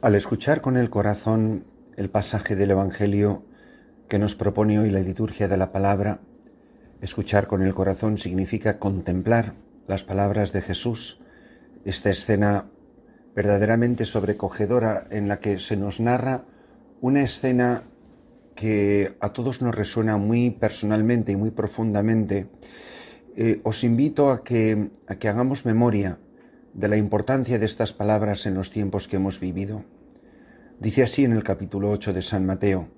Al escuchar con el corazón el pasaje del Evangelio que nos propone hoy la liturgia de la palabra, escuchar con el corazón significa contemplar las palabras de Jesús, esta escena verdaderamente sobrecogedora en la que se nos narra una escena que a todos nos resuena muy personalmente y muy profundamente. Os invito a que hagamos memoria de la importancia de estas palabras en los tiempos que hemos vivido. Dice así en el capítulo 8 de San Mateo: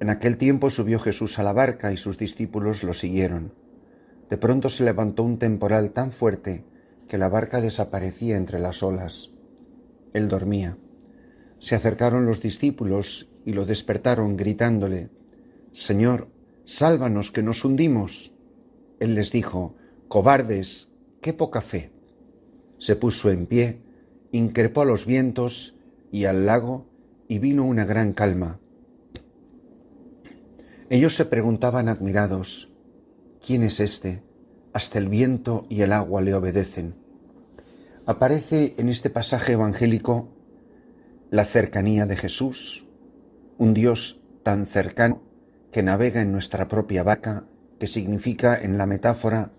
En aquel tiempo subió Jesús a la barca y sus discípulos lo siguieron. De pronto se levantó un temporal tan fuerte que la barca desaparecía entre las olas. Él dormía. Se acercaron los discípulos y lo despertaron gritándole: «Señor, sálvanos, que nos hundimos». Él les dijo: «Cobardes, qué poca fe». Se puso en pie, increpó a los vientos y al lago, y vino una gran calma. Ellos se preguntaban admirados: «¿Quién es este? Hasta el viento y el agua le obedecen». Aparece en este pasaje evangélico la cercanía de Jesús, un Dios tan cercano que navega en nuestra propia barca, que significa en la metáfora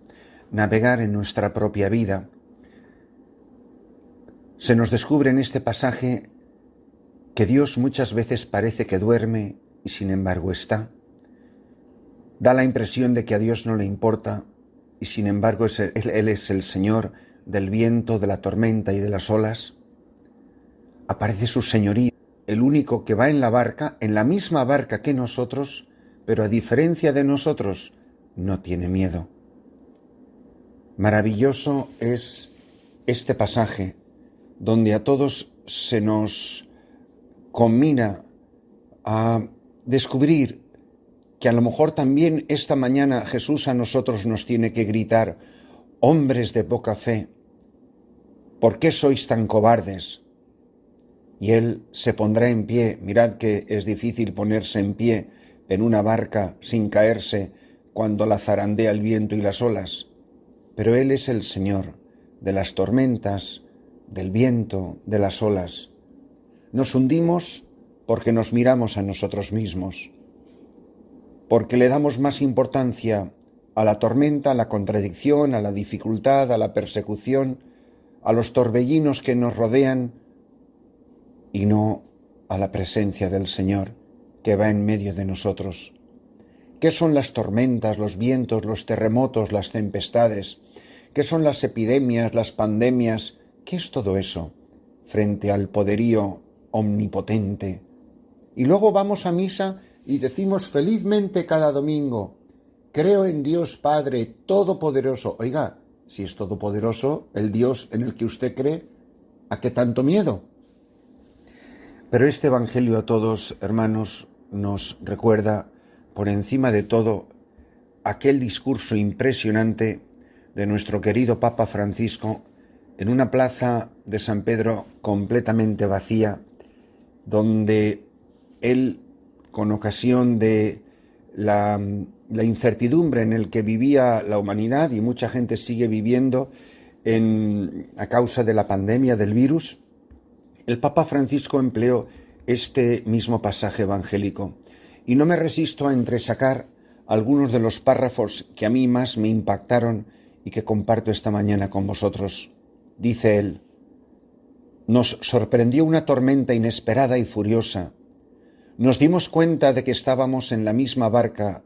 navegar en nuestra propia vida. Se nos descubre en este pasaje que Dios muchas veces parece que duerme y sin embargo está. Da la impresión de que a Dios no le importa y sin embargo Él es el Señor del viento, de la tormenta y de las olas. Aparece su señorío, el único que va en la barca, en la misma barca que nosotros, pero a diferencia de nosotros, no tiene miedo. Maravilloso es este pasaje, donde a todos se nos conmina a descubrir que a lo mejor también esta mañana Jesús a nosotros nos tiene que gritar: «Hombres de poca fe, ¿por qué sois tan cobardes?». Y Él se pondrá en pie. Mirad que es difícil ponerse en pie en una barca sin caerse cuando la zarandea el viento y las olas. Pero Él es el Señor de las tormentas, del viento, de las olas. Nos hundimos porque nos miramos a nosotros mismos, porque le damos más importancia a la tormenta, a la contradicción, a la dificultad, a la persecución, a los torbellinos que nos rodean, y no a la presencia del Señor que va en medio de nosotros. ¿Qué son las tormentas, los vientos, los terremotos, las tempestades? ¿Qué son las epidemias, las pandemias? ¿Qué es todo eso frente al poderío omnipotente? Y luego vamos a misa y decimos felizmente cada domingo: «Creo en Dios Padre Todopoderoso». Oiga, si es todopoderoso el Dios en el que usted cree, ¿a qué tanto miedo? Pero este Evangelio a todos, hermanos, nos recuerda, por encima de todo, aquel discurso impresionante de nuestro querido Papa Francisco en una plaza de San Pedro completamente vacía, donde él, con ocasión de la incertidumbre en el que vivía la humanidad y mucha gente sigue viviendo a causa de la pandemia del virus, el Papa Francisco empleó este mismo pasaje evangélico, y no me resisto a entresacar algunos de los párrafos que a mí más me impactaron y que comparto esta mañana con vosotros. Dice él: «Nos sorprendió una tormenta inesperada y furiosa. Nos dimos cuenta de que estábamos en la misma barca,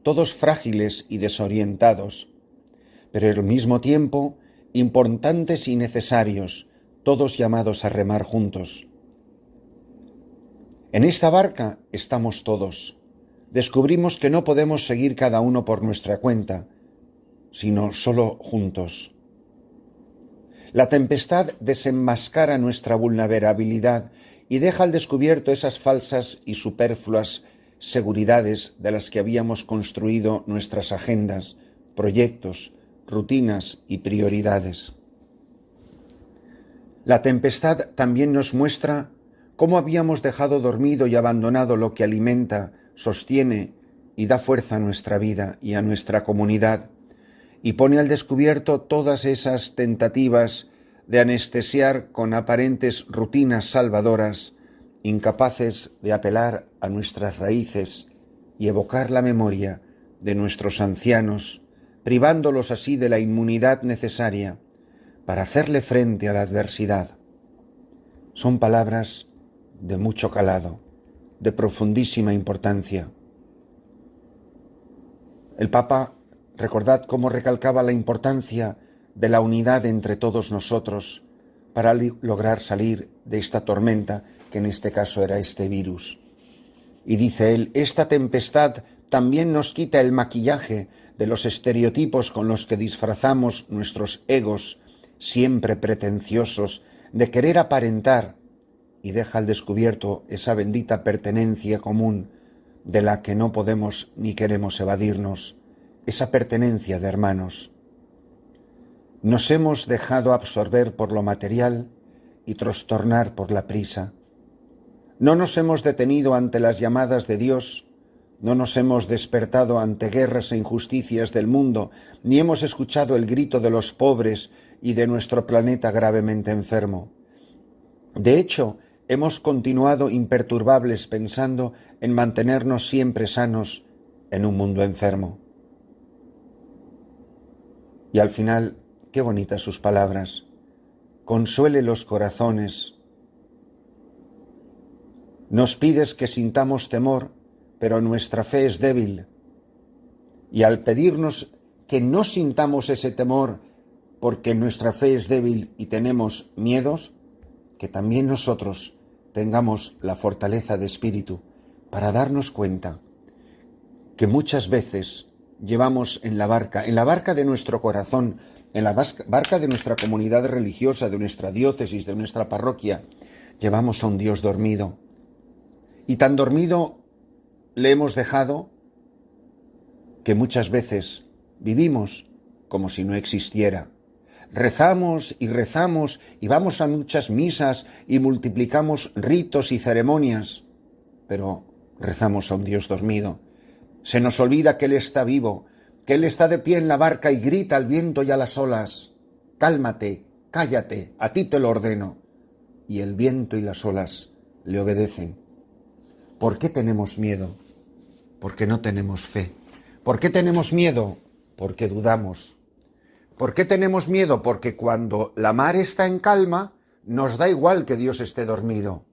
todos frágiles y desorientados, pero al mismo tiempo importantes y necesarios, todos llamados a remar juntos. En esta barca estamos todos. Descubrimos que no podemos seguir cada uno por nuestra cuenta, sino solo juntos. La tempestad desenmascara nuestra vulnerabilidad y deja al descubierto esas falsas y superfluas seguridades de las que habíamos construido nuestras agendas, proyectos, rutinas y prioridades. La tempestad también nos muestra cómo habíamos dejado dormido y abandonado lo que alimenta, sostiene y da fuerza a nuestra vida y a nuestra comunidad, y pone al descubierto todas esas tentativas de anestesiar con aparentes rutinas salvadoras, incapaces de apelar a nuestras raíces y evocar la memoria de nuestros ancianos, privándolos así de la inmunidad necesaria para hacerle frente a la adversidad. Son palabras de mucho calado, de profundísima importancia. El Papa, recordad cómo recalcaba la importancia de la unidad entre todos nosotros para lograr salir de esta tormenta, que en este caso era este virus. Y dice él, esta tempestad también nos quita el maquillaje de los estereotipos con los que disfrazamos nuestros egos, siempre pretenciosos, de querer aparentar, y deja al descubierto esa bendita pertenencia común de la que no podemos ni queremos evadirnos, esa pertenencia de hermanos. Nos hemos dejado absorber por lo material y trastornar por la prisa. No nos hemos detenido ante las llamadas de Dios, no nos hemos despertado ante guerras e injusticias del mundo, ni hemos escuchado el grito de los pobres y de nuestro planeta gravemente enfermo. De hecho, hemos continuado imperturbables pensando en mantenernos siempre sanos en un mundo enfermo. Y al final, qué bonitas sus palabras. Consuele los corazones. Nos pides que sintamos temor, pero nuestra fe es débil. Y al pedirnos que no sintamos ese temor porque nuestra fe es débil y tenemos miedos, que también nosotros tengamos la fortaleza de espíritu para darnos cuenta que muchas veces llevamos en la barca de nuestro corazón, en la barca de nuestra comunidad religiosa, de nuestra diócesis, de nuestra parroquia, llevamos a un Dios dormido. Y tan dormido le hemos dejado que muchas veces vivimos como si no existiera. Rezamos y vamos a muchas misas y multiplicamos ritos y ceremonias, pero rezamos a un Dios dormido. Se nos olvida que Él está vivo, que Él está de pie en la barca y grita al viento y a las olas: cálmate, cállate, a ti te lo ordeno. Y el viento y las olas le obedecen. ¿Por qué tenemos miedo? Porque no tenemos fe. ¿Por qué tenemos miedo? Porque dudamos. ¿Por qué tenemos miedo? Porque cuando la mar está en calma, nos da igual que Dios esté dormido.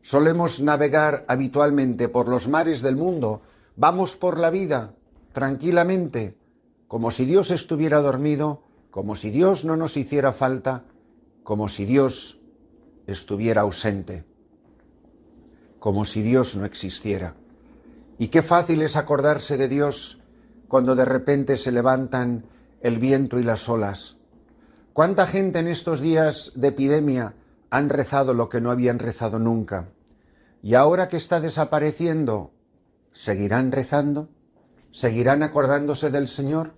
Solemos navegar habitualmente por los mares del mundo, vamos por la vida tranquilamente, como si Dios estuviera dormido, como si Dios no nos hiciera falta, como si Dios estuviera ausente, como si Dios no existiera. Y qué fácil es acordarse de Dios cuando de repente se levantan el viento y las olas. ¿Cuánta gente en estos días de epidemia han rezado lo que no habían rezado nunca? Y ahora que está desapareciendo, ¿seguirán rezando? ¿Seguirán acordándose del Señor?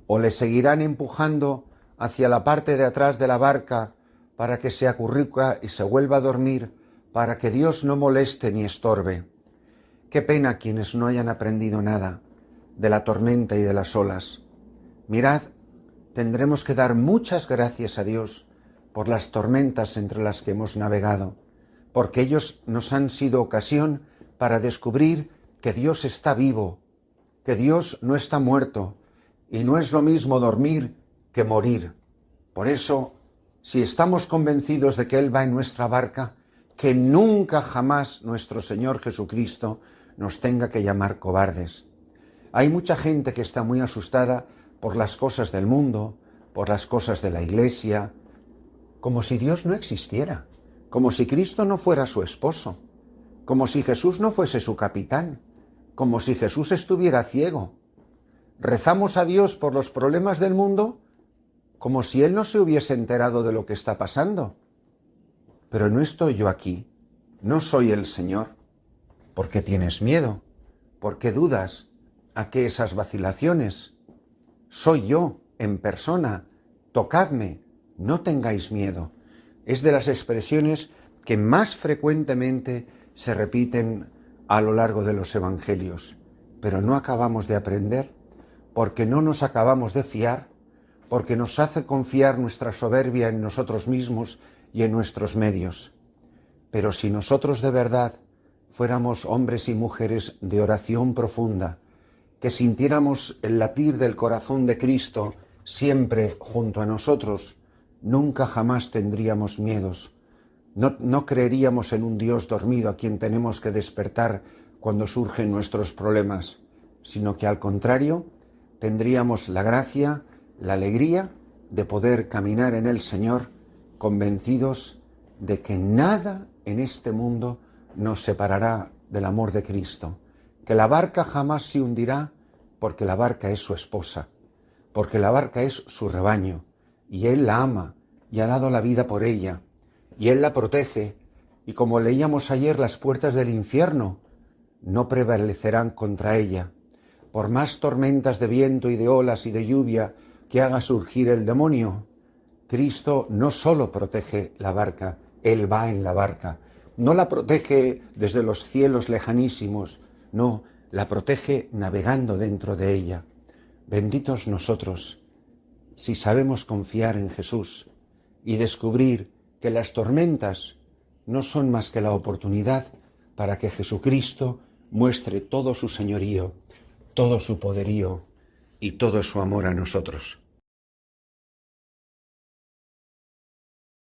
¿O le seguirán empujando hacia la parte de atrás de la barca para que se acurruca y se vuelva a dormir, para que Dios no moleste ni estorbe? Qué pena quienes no hayan aprendido nada de la tormenta y de las olas. Mirad, tendremos que dar muchas gracias a Dios por las tormentas entre las que hemos navegado, porque ellos nos han sido ocasión para descubrir que Dios está vivo, que Dios no está muerto, y no es lo mismo dormir que morir. Por eso, si estamos convencidos de que Él va en nuestra barca, que nunca jamás nuestro Señor Jesucristo nos tenga que llamar cobardes. Hay mucha gente que está muy asustada por las cosas del mundo, por las cosas de la Iglesia, como si Dios no existiera, como si Cristo no fuera su esposo, como si Jesús no fuese su capitán, como si Jesús estuviera ciego. Rezamos a Dios por los problemas del mundo como si Él no se hubiese enterado de lo que está pasando. Pero no estoy yo aquí, no soy el Señor. ¿Por qué tienes miedo? ¿Por qué dudas? ¿A qué esas vacilaciones? Soy yo, en persona. Tocadme, no tengáis miedo. Es de las expresiones que más frecuentemente se repiten a lo largo de los evangelios, pero no acabamos de aprender porque no nos acabamos de fiar, porque nos hace confiar nuestra soberbia en nosotros mismos y en nuestros medios. Pero si nosotros de verdad fuéramos hombres y mujeres de oración profunda, que sintiéramos el latir del corazón de Cristo siempre junto a nosotros, nunca jamás tendríamos miedos. No creeríamos en un Dios dormido a quien tenemos que despertar cuando surgen nuestros problemas, sino que al contrario, tendríamos la gracia, la alegría de poder caminar en el Señor convencidos de que nada en este mundo nos separará del amor de Cristo, que la barca jamás se hundirá porque la barca es su esposa, porque la barca es su rebaño, y Él la ama y ha dado la vida por ella, y Él la protege, y como leíamos ayer, las puertas del infierno no prevalecerán contra ella. Por más tormentas de viento y de olas y de lluvia que haga surgir el demonio, Cristo no solo protege la barca, Él va en la barca. No la protege desde los cielos lejanísimos, no, la protege navegando dentro de ella. Benditos nosotros, si sabemos confiar en Jesús y descubrir que las tormentas no son más que la oportunidad para que Jesucristo muestre todo su señorío, todo su poderío y todo su amor a nosotros.